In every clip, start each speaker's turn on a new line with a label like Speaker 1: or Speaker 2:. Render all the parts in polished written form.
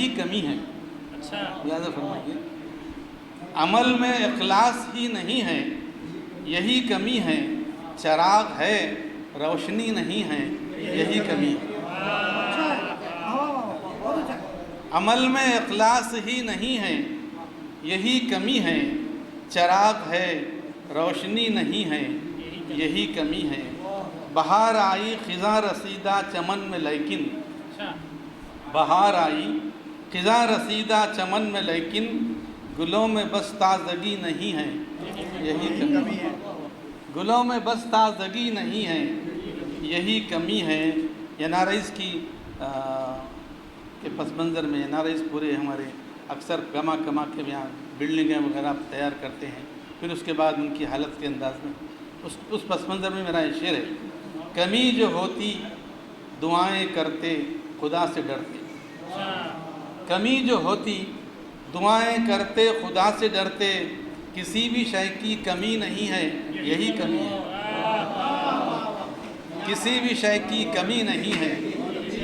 Speaker 1: یہی کمی ہے۔ لہٰذا فرمائیے عمل میں اخلاص ہی نہیں ہے، یہی کمی ہے، چراغ ہے روشنی نہیں ہے، یہی کمی ہے۔ عمل میں اخلاص ہی نہیں ہے، یہی کمی ہے، چراغ ہے روشنی نہیں ہے، یہی کمی ہے۔ بہار آئی خزاں رسیدہ چمن میں لیکن، بہار آئی خزاں رسیدہ چمن میں لیکن، گلوں میں بس تازگی نہیں ہے، یہی کمی ہے۔ گلوں میں بس تازگی نہیں ہے، یہی کمی ہے۔ NRIs کی کے پس منظر میں NRIs پورے ہمارے اکثر کما کے یہاں بلڈنگیں وغیرہ تیار کرتے ہیں، پھر اس کے بعد ان کی حالت کے انداز میں اس پس منظر میں میرا یہ شعر ہے، کمی جو ہوتی دعائیں کرتے خدا سے ڈرتے، کمی جو ہوتی دعائیں کرتے خدا سے ڈرتے، کسی بھی شے کی کمی نہیں ہے، یہی کمی ہے۔ کسی بھی شے کی کمی نہیں ہے،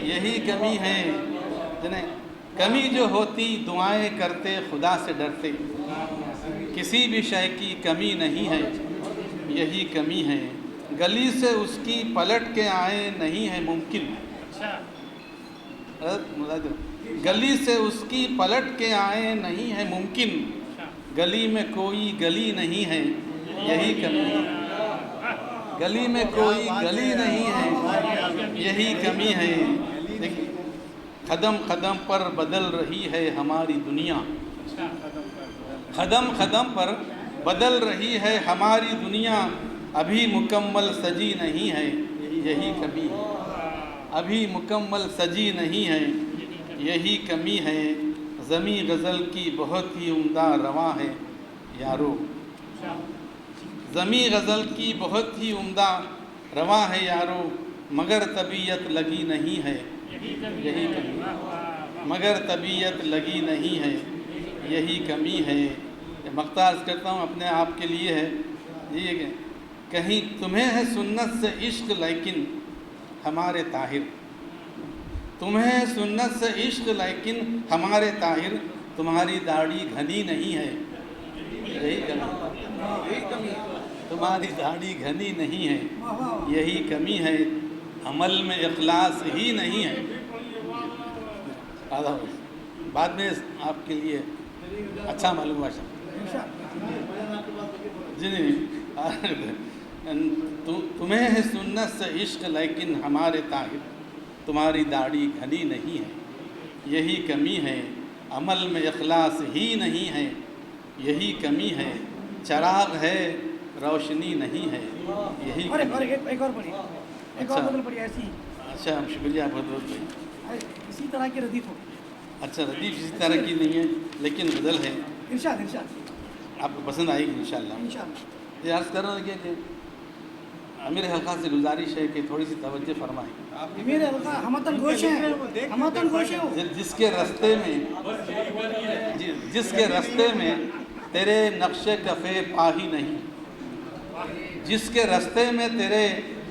Speaker 1: یہی کمی ہے۔ کمی جو ہوتی دعائیں کرتے خدا سے ڈرتے، کسی بھی شے کی کمی نہیں ہے، یہی کمی ہے۔ گلی سے اس کی پلٹ کے آئے نہیں ہے ممکن، گلی سے اس کی پلٹ کے آئے نہیں ہے ممکن، گلی میں کوئی گلی نہیں ہے، یہی کمی ہے۔ گلی میں کوئی گلی نہیں ہے، یہی کمی ہے۔ دیکھیے قدم قدم پر بدل رہی ہے ہماری دنیا، قدم قدم پر بدل رہی ہے ہماری دنیا، ابھی مکمل سجی نہیں ہے، یہی کمی ہے۔ ابھی مکمل سجی نہیں ہے، یہی کمی ہے۔ ضمی غزل کی بہت ہی عمدہ رواں ہے یارو، ضمی غزل کی بہت ہی عمدہ رواں ہے یارو، مگر طبیعت لگی نہیں ہے، یہی کمی ہے۔ مگر طبیعت لگی نہیں ہے، یہی کمی ہے۔ مقطع عرض کرتا ہوں اپنے آپ کے لیے ہے، یہ کہیں تمہیں ہے سنت سے عشق لیکن ہمارے طاہر، تمہیں سنت سے عشق لیکن ہمارے طاہر، تمہاری داڑھی گھنی نہیں ہے، یہی کمی ہے۔ تمہاری داڑھی گھنی نہیں ہے، یہی کمی ہے۔ عمل میں اخلاص ہی نہیں ہے۔ بعد میں آپ کے لیے اچھا معلوم ہوا جی تمہیں ہے سنت سے عشق لیکن ہمارے طاہر، تمہاری داڑھی گھنی نہیں ہے، یہی کمی ہے۔ عمل میں اخلاص ہی نہیں ہے، یہی کمی ہے۔ چراغ ہے روشنی نہیں ہے، یہی کمی ہے۔
Speaker 2: ایک اور پڑھی، ایک اور غزل پڑھی ایسی۔
Speaker 1: اچھا شکریہ بہت بہت۔
Speaker 2: اسی طرح کی ردیف ہو۔
Speaker 1: اچھا ردیف اسی طرح کی نہیں ہے لیکن غزل ہے،
Speaker 2: ارشاد ارشاد
Speaker 1: آپ کو پسند آئے گی انشاءاللہ۔ یہ عرض کر رہا ہوں کہ امیر حلقہ سے گزارش ہے کہ تھوڑی سی توجہ فرمائیں۔
Speaker 2: امیر حلقہ ہمتن گوش ہیں، ہمتن گوش ہیں۔
Speaker 1: جس کے رستے میں تیرے نقش کف پا ہی نہیں، جس کے رستے میں تیرے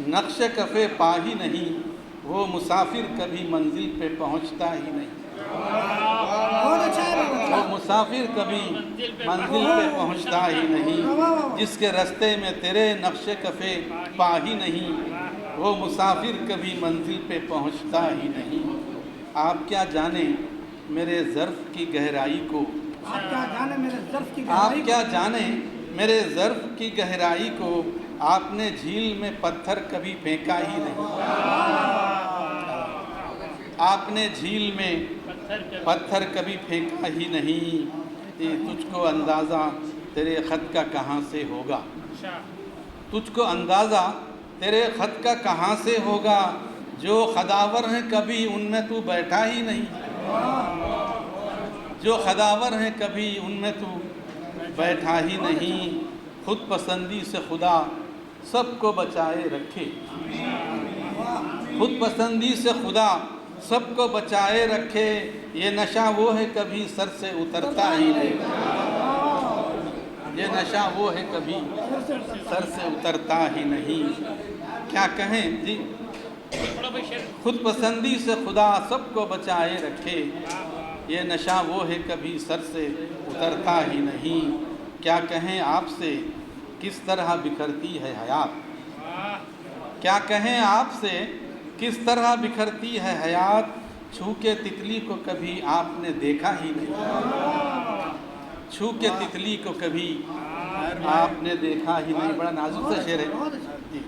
Speaker 1: نقش کف پا ہی نہیں، وہ مسافر کبھی منزل پہ پہنچتا ہی نہیں، وہ مسافر کبھی منزل پہ پہنچتا ہی نہیں، جس کے رستے میں تیرے نقش کف پا ہی نہیں، وہ مسافر کبھی منزل پہ پہنچتا ہی نہیں۔ آپ کیا جانیں میرے ظرف کی گہرائی کو،
Speaker 2: آپ کیا جانے میرے ظرف کی
Speaker 1: آپ
Speaker 2: گہرائی
Speaker 1: کیا جانیں میرے ظرف کی گہرائی کو، آپ نے جھیل میں پتھر کبھی پھینکا ہی نہیں، آپ نے جھیل میں پتھر کبھی پھینکا ہی نہیں، تجھ کو اندازہ تیرے خط کا کہاں سے ہوگا، تجھ کو اندازہ تیرے خط کا کہاں سے ہوگا، جو خداور ہیں کبھی ان میں تو بیٹھا ہی نہیں، جو خداور ہیں کبھی ان میں تو بیٹھا ہی نہیں، خود پسندی سے خدا سب کو بچائے رکھے، خود پسندی سے خدا سب کو بچائے رکھے، یہ نشہ وہ ہے کبھی سر سے اترتا ہی نہیں، یہ نشہ وہ ہے کبھی سر سے اترتا ہی نہیں۔ کیا کہیں جی، خود پسندی سے خدا سب کو بچائے رکھے، یہ نشہ وہ ہے کبھی سر سے اترتا ہی نہیں، کیا کہیں آپ سے کس طرح بکھرتی ہے حیات، کیا کہیں آپ سے کس طرح بکھرتی ہے حیات، چھو کے تتلی کو کبھی آپ نے دیکھا ہی نہیں، چھو کے تتلی کو کبھی آپ نے دیکھا ہی نہیں۔ بڑا نازک سا شعر ہے جی۔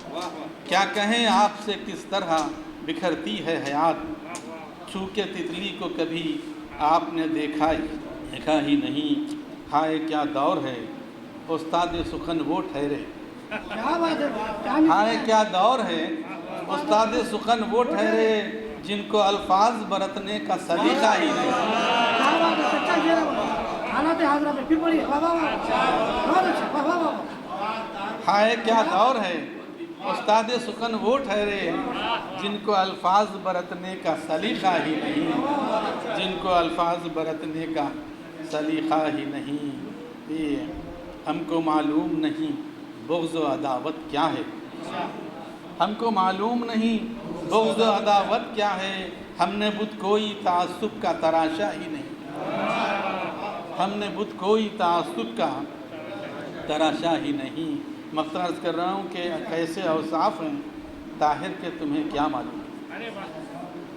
Speaker 1: کیا کہیں آپ سے کس طرح بکھرتی ہے حیات، چھو کے تتلی کو کبھی آپ نے دیکھا ہی نہیں، ہائے کیا دور ہے استاد سخن وہ ٹھہرے،
Speaker 2: کیا بات ہے،
Speaker 1: ہائے کیا دور ہے استاد سخن وہ ٹھہرے، جن کو الفاظ برتنے کا سلیقہ ہی نہیں۔
Speaker 2: کیا بات ہے، سچا شعر ہے، حالات حاضرہ پہ پھر بولیے، واہ واہ واہ، بہت اچھا، واہ واہ واہ۔
Speaker 1: ہائے کیا دور ہے استاد سخن وہ ٹھہرے، جن کو الفاظ برتنے کا سلیقہ ہی نہیں، جن کو الفاظ برتنے کا سلیقہ ہی نہیں۔ یہ ہم کو معلوم نہیں بغض و عداوت کیا ہے، ہم کو معلوم نہیں بغض و عداوت کیا ہے، ہم نے بت کوئی تعصب کا تراشا ہی نہیں، ہم نے بت کوئی تعصب کا تراشا ہی نہیں۔ مختصر عرض کر رہا ہوں کہ کیسے اوصاف ہیں طاہر کے تمہیں کیا معلوم،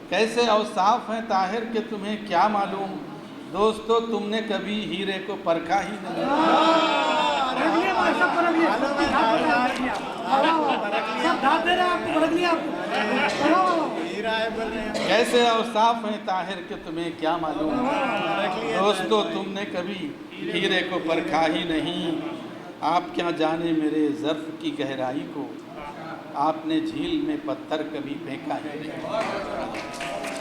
Speaker 1: کیسے اوصاف ہیں طاہر کے تمہیں کیا معلوم، دوستو تم نے کبھی ہیرے کو پرکھا ہی نہیں،
Speaker 2: رکھ لیا بھائی، سب کو رکھ لیا، رکھ لیا، واہ واہ واہ، سب دھات دے رہے ہیں آپ کو، رکھ لیا آپ کو، واہ واہ واہ۔
Speaker 1: کیسے اوصاف ہیں طاہر کے تمہیں کیا معلوم، دوستو تم نے کبھی ہیرے کو پرکھا ہی نہیں، آپ کیا جانے میرے ظرف کی گہرائی کو، آپ نے جھیل میں پتھر کبھی پھینکا ہی نہیں۔